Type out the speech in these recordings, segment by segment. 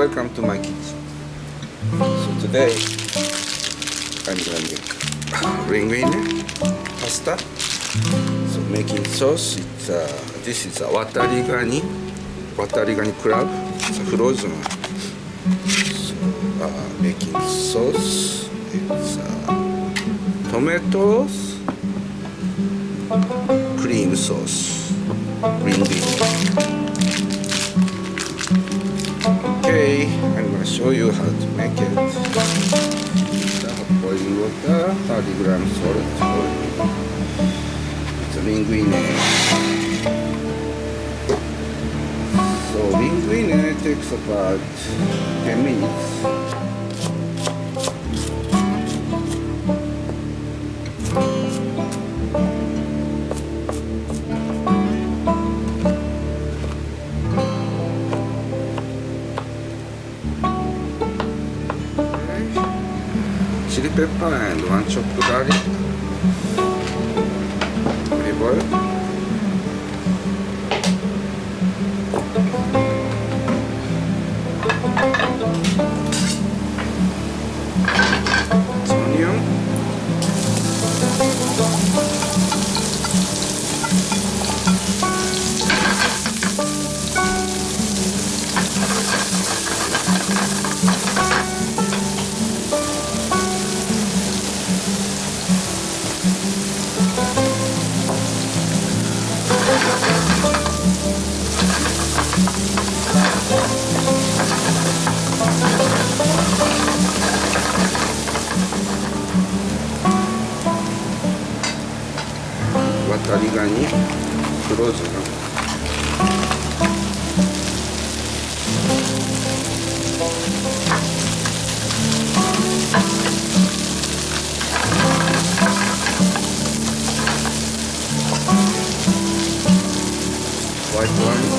welcome to my kitchen. So today I'm gonna make linguine pasta. So making sauce. This is a watarigani crab. It's a frozen one. So making sauce. It's tomatoes, cream sauce, linguine. Okay, I'm going to show you how to make it. Boiling water, 30 grams salt, it's a linguine. So linguine takes about 10 minutes. Chili pepper and 1 chopped garlic, olive oil, onion, watarigani, frozen. White wine.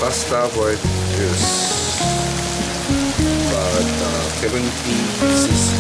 Pasta boiled juice, about 70 cc.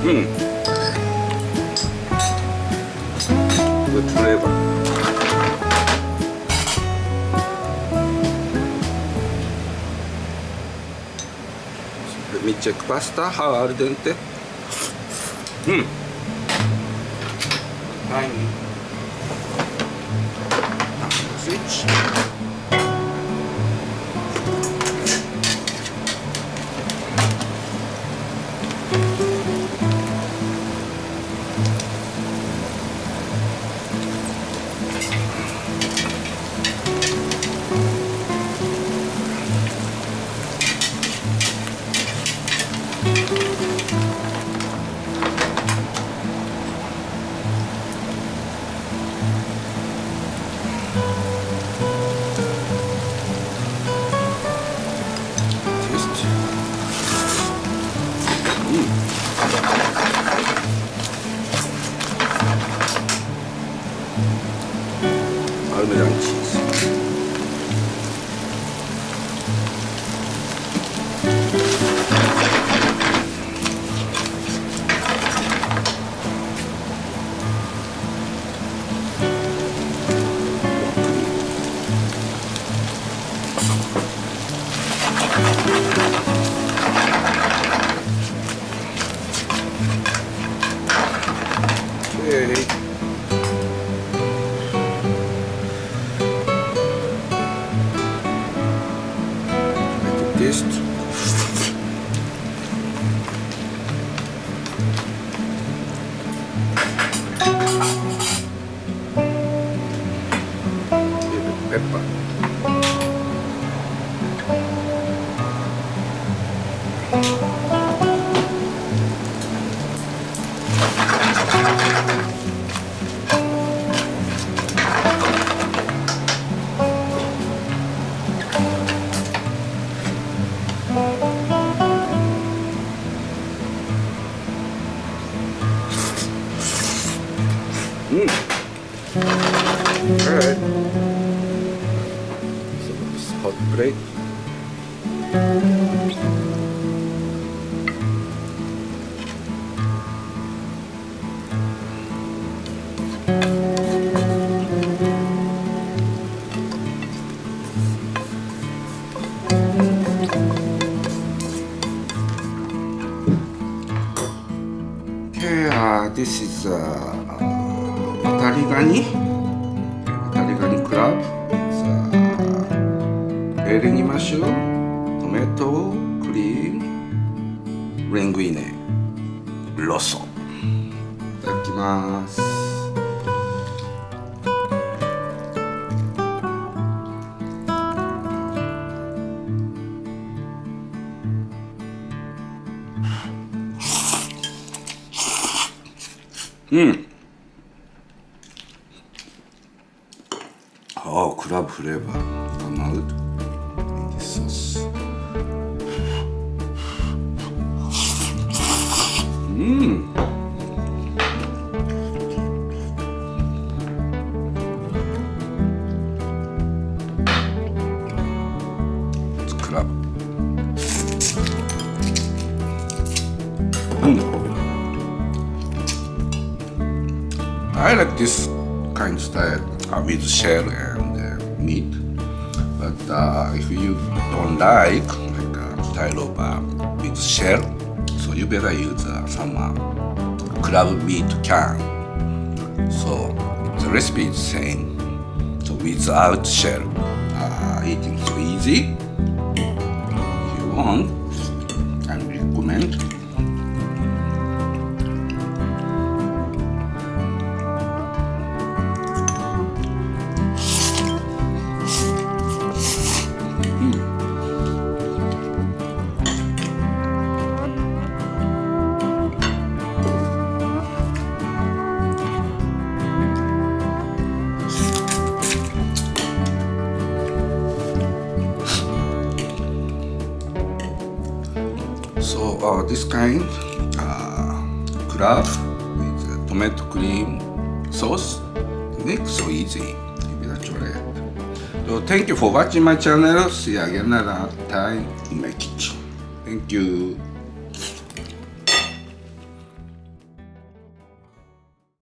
Good flavor. Let me check pasta. How al dente? Fine. Switch. Parmesan cheese. Okay. Taste. Little pepper. Alright. So this hot plate. Okay, this is Tarigani crab. It's berry mushroom, tomato, cream, linguine, rosso. いただきます。Oh, crab flavor come out in this sauce. It's crab. I like this kind of style with shell and meat, but if you don't like style of with shell, so you better use some crab meat can. So the recipe is same. So without shell, eating so easy. If you want, I recommend. So this kind crab with tomato cream sauce makes so easy. Give it a try. So thank you for watching my channel. See you again another time in my kitchen. Thank you.